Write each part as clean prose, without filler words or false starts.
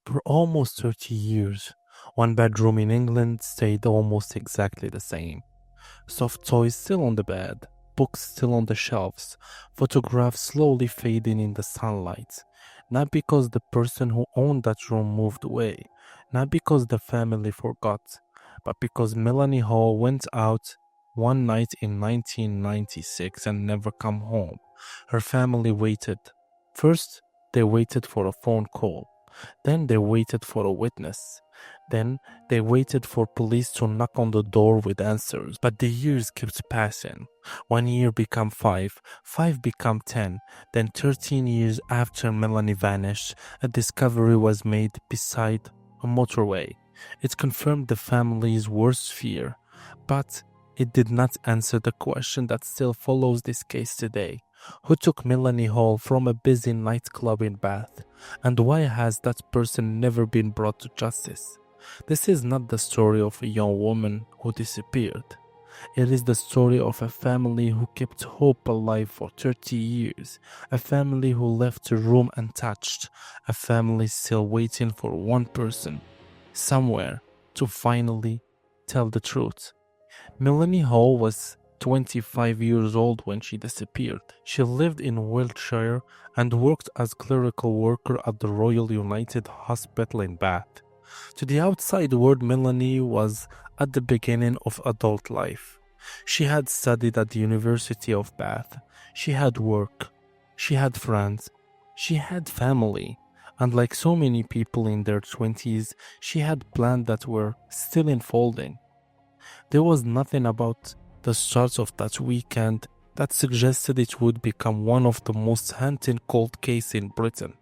For almost 30 years, one bedroom in England stayed almost exactly the same. Soft toys still on the bed, books still on the shelves, photographs slowly fading in the sunlight. Not because the person who owned that room moved away, not because the family forgot, but because Melanie Hall went out one night in 1996 and never come home. Her family waited. First, they waited for a phone call. Then they waited for a witness. Then they waited for police to knock on the door with answers. But the years kept passing. 1 year became five, five became 10. Then 13 years after Melanie vanished, a discovery was made beside a motorway. It confirmed the family's worst fear, but it did not answer the question that still follows this case today. Who took Melanie Hall from a busy nightclub in Bath? And why has that person never been brought to justice? This is not the story of a young woman who disappeared. It is the story of a family who kept hope alive for 30 years, a family who left a room untouched, a family still waiting for one person, somewhere, to finally tell the truth. Melanie Hall was 25 years old when she disappeared. She lived in Wiltshire and worked as clerical worker at the Royal United Hospital in Bath. To the outside world, Melanie was at the beginning of adult life. She had studied at the University of Bath. She had work. She had friends. She had family. And like so many people in their 20s, she had plans that were still unfolding. There was nothing about the start of that weekend that suggested it would become one of the most hunted cold cases in Britain.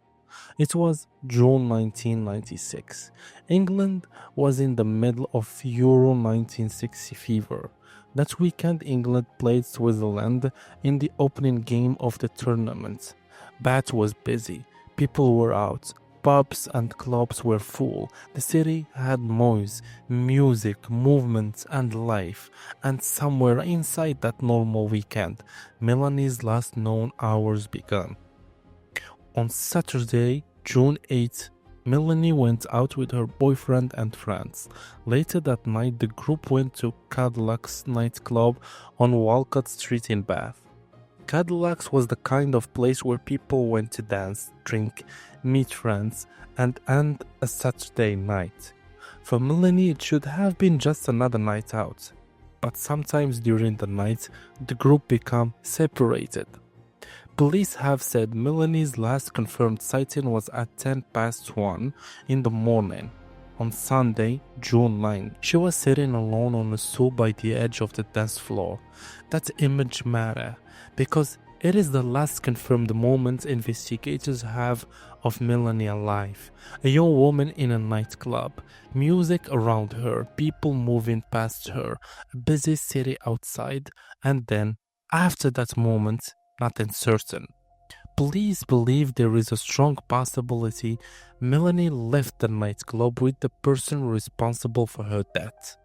It was June 1996. England was in the middle of Euro 1960 fever. That weekend, England played Switzerland in the opening game of the tournament. Bath was busy. People were out. Pubs and clubs were full. The city had noise, music, movement, and life. And somewhere inside that normal weekend, Melanie's last known hours began. On Saturday, June 8th, Melanie went out with her boyfriend and friends. Later that night, the group went to Cadillacs nightclub on Walcott Street in Bath. Cadillacs was the kind of place where people went to dance, drink, meet friends, and end a Saturday night. For Melanie, it should have been just another night out. But sometimes during the night, the group became separated. Police have said Melanie's last confirmed sighting was at 1:10 in the morning. On Sunday, June 9, she was sitting alone on a stool by the edge of the dance floor. That image matters because it is the last confirmed moment investigators have of Melanie alive. A young woman in a nightclub, music around her, people moving past her, a busy city outside, and then, after that moment, nothing certain. Police believe there is a strong possibility Melanie left the nightclub with the person responsible for her death.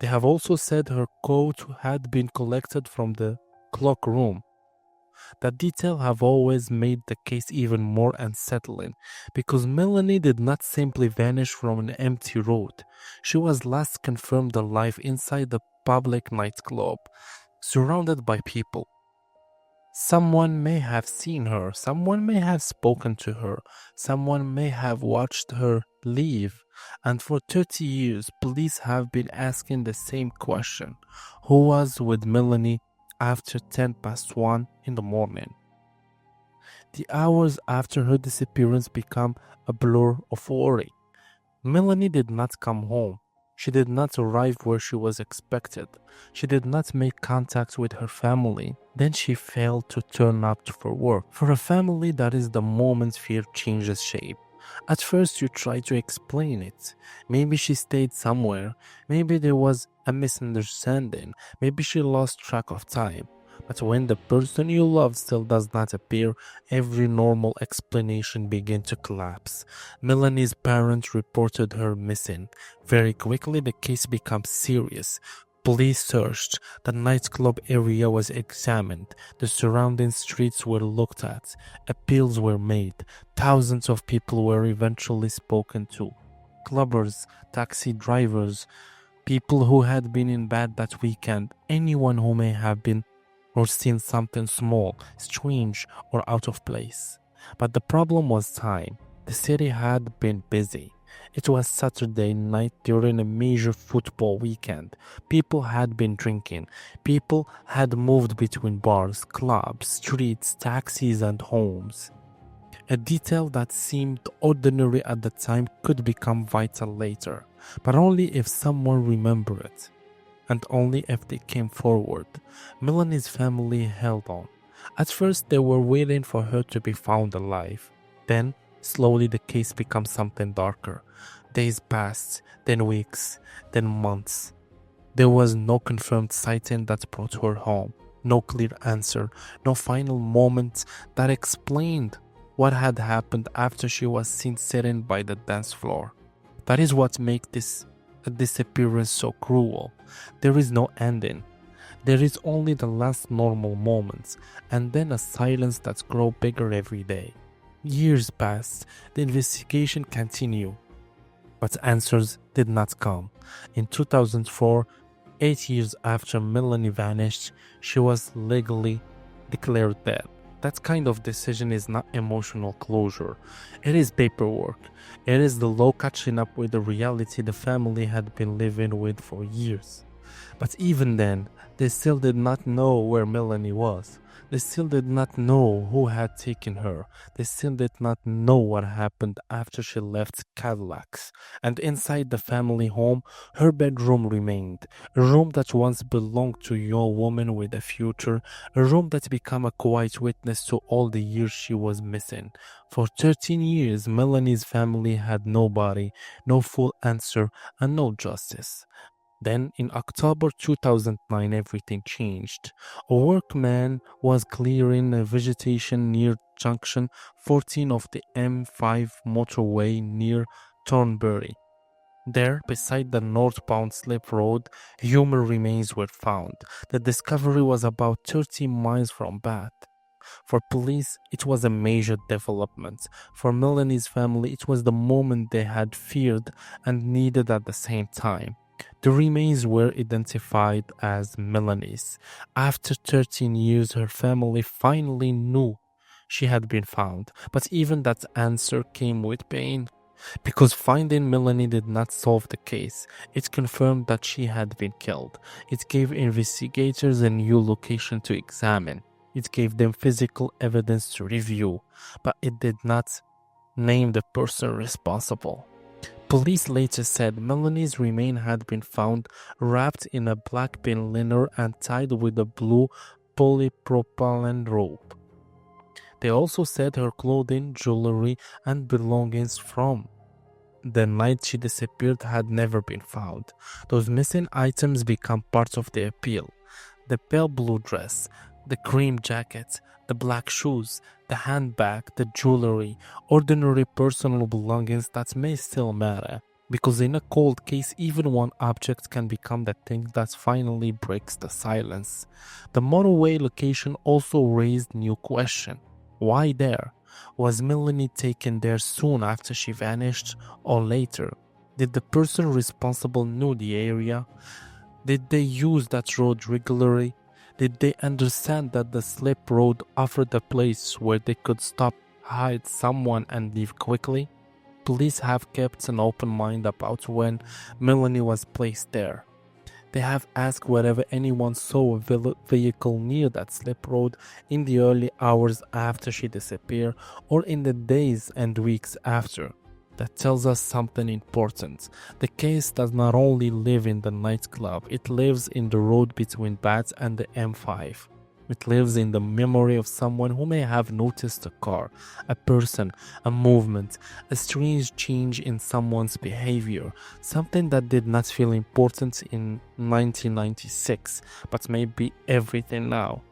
They have also said her coat had been collected from the cloak room. That detail have always made the case even more unsettling because Melanie did not simply vanish from an empty road. She was last confirmed alive inside the public nightclub, surrounded by people. Someone may have seen her, someone may have spoken to her, someone may have watched her leave. And for 30 years, police have been asking the same question. Who was with Melanie after 1:10 in the morning? The hours after her disappearance become a blur of worry. Melanie did not come home. She did not arrive where she was expected. She did not make contact with her family. Then she failed to turn up for work. For a family, that is the moment fear changes shape. At first, you try to explain it. Maybe she stayed somewhere. Maybe there was a misunderstanding. Maybe she lost track of time. But when the person you love still does not appear, every normal explanation begins to collapse. Melanie's parents reported her missing. Very quickly, the case becomes serious. Police searched, the nightclub area was examined, the surrounding streets were looked at, appeals were made, thousands of people were eventually spoken to. Clubbers, taxi drivers, people who had been in bed that weekend, anyone who may have been or seen something small, strange, or out of place. But the problem was time. The city had been busy. It was Saturday night during a major football weekend. People had been drinking. People had moved between bars, clubs, streets, taxis, and homes. A detail that seemed ordinary at the time could become vital later, but only if someone remembered it, and only if they came forward. Melanie's family held on. At first, they were waiting for her to be found alive. Then, slowly the case became something darker. Days passed, then weeks, then months. There was no confirmed sighting that brought her home, no clear answer, no final moment that explained what had happened after she was seen sitting by the dance floor. That is what makes this disappearance so cruel. There is no ending. There is only the last normal moments, and then a silence that grows bigger every day. Years passed, the investigation continued, but answers did not come. In 2004, 8 years after Melanie vanished, she was legally declared dead. That kind of decision is not emotional closure. It is paperwork. It is the law catching up with the reality the family had been living with for years. But even then, they still did not know where Melanie was. They still did not know who had taken her. They still did not know what happened after she left Cadillacs. And inside the family home, her bedroom remained. A room that once belonged to a young woman with a future. A room that became a quiet witness to all the years she was missing. For 13 years, Melanie's family had nobody, no full answer, and no justice. Then, in October 2009, everything changed. A workman was clearing a vegetation near Junction 14 of the M5 motorway near Thornbury. There, beside the northbound slip road, human remains were found. The discovery was about 30 miles from Bath. For police, it was a major development. For Melanie's family, it was the moment they had feared and needed at the same time. The remains were identified as Melanie's. After 13 years, her family finally knew she had been found, but even that answer came with pain. Because finding Melanie did not solve the case, it confirmed that she had been killed. It gave investigators a new location to examine. It gave them physical evidence to review, but it did not name the person responsible. Police later said Melanie's remains had been found wrapped in a black bin liner and tied with a blue polypropylene rope. They also said her clothing, jewelry, and belongings from the night she disappeared had never been found. Those missing items become part of the appeal. The pale blue dress, the cream jacket, the black shoes, the handbag, the jewelry, ordinary personal belongings that may still matter. Because in a cold case, even one object can become the thing that finally breaks the silence. The motorway location also raised new questions. Why there? Was Melanie taken there soon after she vanished or later? Did the person responsible know the area? Did they use that road regularly? Did they understand that the slip road offered a place where they could stop, hide someone, and leave quickly? Police have kept an open mind about when Melanie was placed there. They have asked whether anyone saw a vehicle near that slip road in the early hours after she disappeared or in the days and weeks after. That tells us something important. The case does not only live in the nightclub, it lives in the road between Bath and the M5. It lives in the memory of someone who may have noticed a car, a person, a movement, a strange change in someone's behavior, something that did not feel important in 1996, but may be everything now.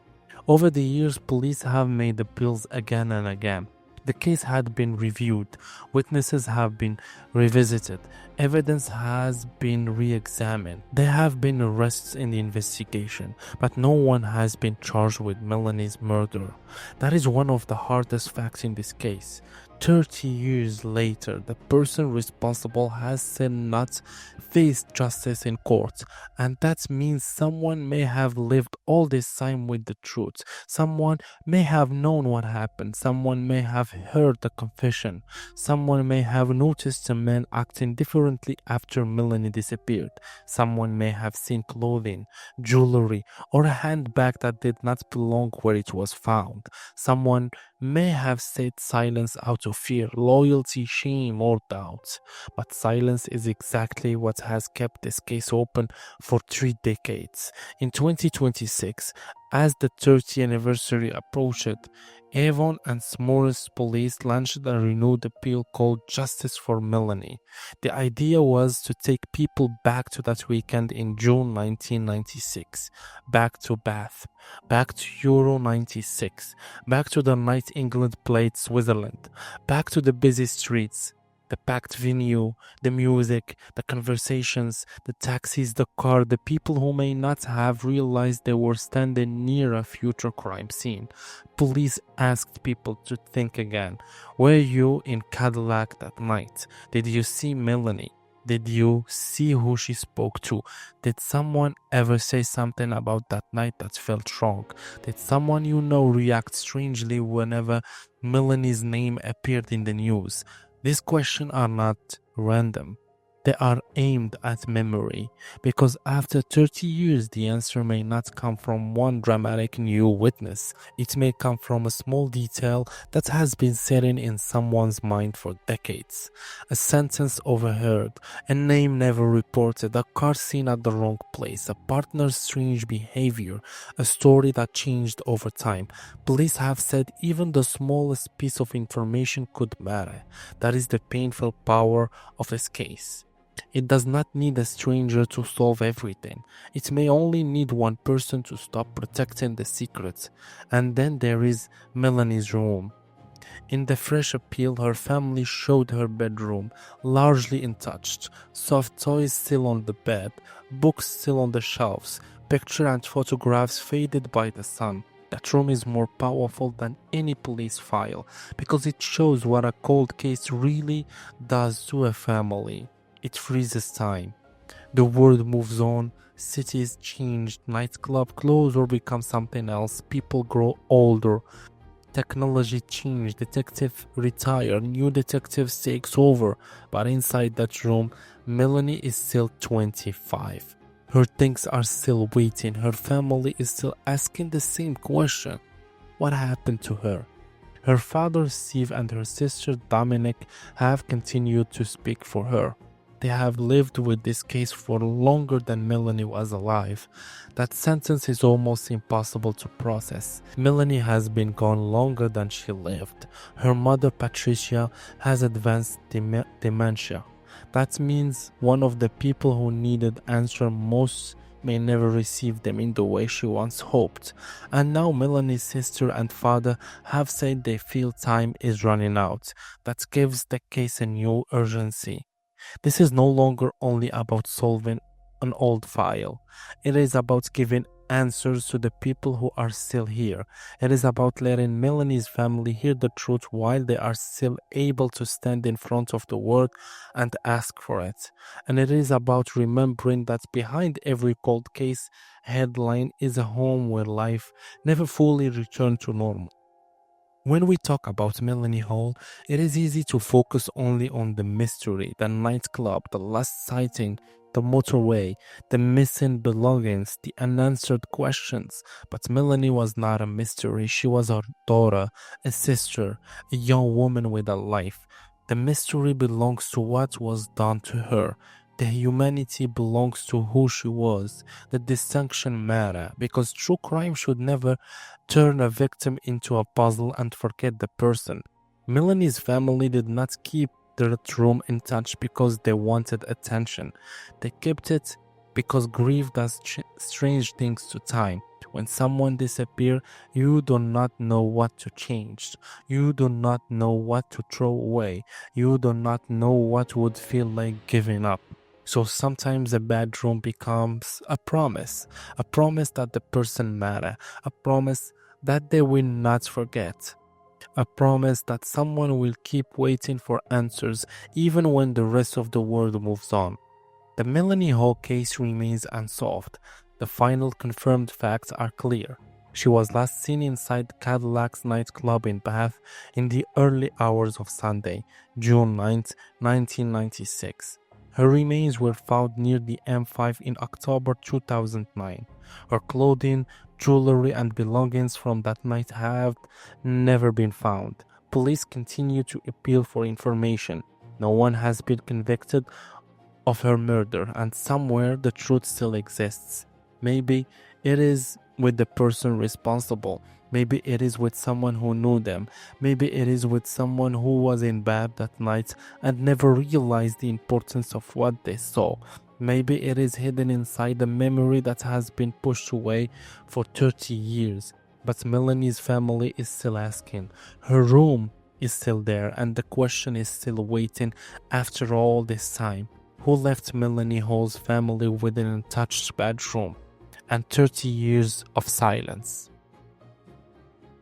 Over the years, police have made appeals again and again. The case had been reviewed, witnesses have been revisited, Evidence has been re-examined. There have been arrests in the investigation, but no one has been charged with Melanie's murder. That is one of the hardest facts in this case. 30 years later, the person responsible has still not faced justice in court, and that means someone may have lived all this time with the truth. Someone may have known what happened. Someone may have heard the confession. Someone may have noticed a man acting differently after Melanie disappeared. Someone may have seen clothing, jewelry, or a handbag that did not belong where it was found. Someone may have stayed silent out of fear, loyalty, shame, or doubt. But silence is exactly what has kept this case open for 3 decades. In 2026, as the 30th anniversary approached, Avon and Morris police launched a renewed appeal called Justice for Melanie. The idea was to take people back to that weekend in June 1996, back to Bath, back to Euro 96, back to the night England played Switzerland, back to the busy streets, the packed venue, the music, the conversations, the taxis, the car, the people who may not have realized they were standing near a future crime scene. Police asked people to think again. Were you in Cadillac that night? Did you see Melanie? Did you see who she spoke to? Did someone ever say something about that night that felt wrong? Did someone you know react strangely whenever Melanie's name appeared in the news? These questions are not random. They are aimed at memory, because after 30 years, the answer may not come from one dramatic new witness. It may come from a small detail that has been sitting in someone's mind for decades. A sentence overheard, a name never reported, a car seen at the wrong place, a partner's strange behavior, a story that changed over time. Police have said even the smallest piece of information could matter. That is the painful power of this case. It does not need a stranger to solve everything. It may only need one person to stop protecting the secrets. And then there is Melanie's room. In the fresh appeal, her family showed her bedroom, largely untouched, soft toys still on the bed, books still on the shelves, pictures and photographs faded by the sun. That room is more powerful than any police file, because it shows what a cold case really does to a family. It freezes time. The world moves on, cities change, nightclub close or become something else, people grow older, technology change, detective retire, new detectives takes over, but inside that room, Melanie is still 25. Her things are still waiting, her family is still asking the same question. What happened to her? Her father Steve and her sister Dominic have continued to speak for her. They have lived with this case for longer than Melanie was alive. That sentence is almost impossible to process. Melanie has been gone longer than she lived. Her mother Patricia has advanced dementia. That means one of the people who needed answer most may never receive them in the way she once hoped. And now Melanie's sister and father have said they feel time is running out. That gives the case a new urgency. This is no longer only about solving an old file. It is about giving answers to the people who are still here. It is about letting Melanie's family hear the truth while they are still able to stand in front of the world and ask for it. And it is about remembering that behind every cold case headline is a home where life never fully returned to normal. When we talk about Melanie Hall, it is easy to focus only on the mystery, the nightclub, the last sighting, the motorway, the missing belongings, the unanswered questions. But Melanie was not a mystery. She was a daughter, a sister, a young woman with a life. The mystery belongs to what was done to her. The humanity belongs to who she was. The distinction matters, because true crime should never turn a victim into a puzzle and forget the person. Melanie's family did not keep that room untouched because they wanted attention. They kept it because grief does strange things to time. When someone disappears, you do not know what to change. You do not know what to throw away. You do not know what would feel like giving up. So sometimes a bedroom becomes a promise that the person matters, a promise that they will not forget, a promise that someone will keep waiting for answers even when the rest of the world moves on. The Melanie Hall case remains unsolved. The final confirmed facts are clear. She was last seen inside Cadillacs nightclub in Bath in the early hours of Sunday, June 9, 1996. Her remains were found near the M5 in October 2009. Her clothing, jewelry, and belongings from that night have never been found. Police continue to appeal for information. No one has been convicted of her murder, and somewhere the truth still exists. Maybe it is with the person responsible. Maybe it is with someone who knew them. Maybe it is with someone who was in bed that night and never realized the importance of what they saw. Maybe it is hidden inside a memory that has been pushed away for 30 years. But Melanie's family is still asking. Her room is still there, and the question is still waiting after all this time. Who left Melanie Hall's family with an untouched bedroom and 30 years of silence?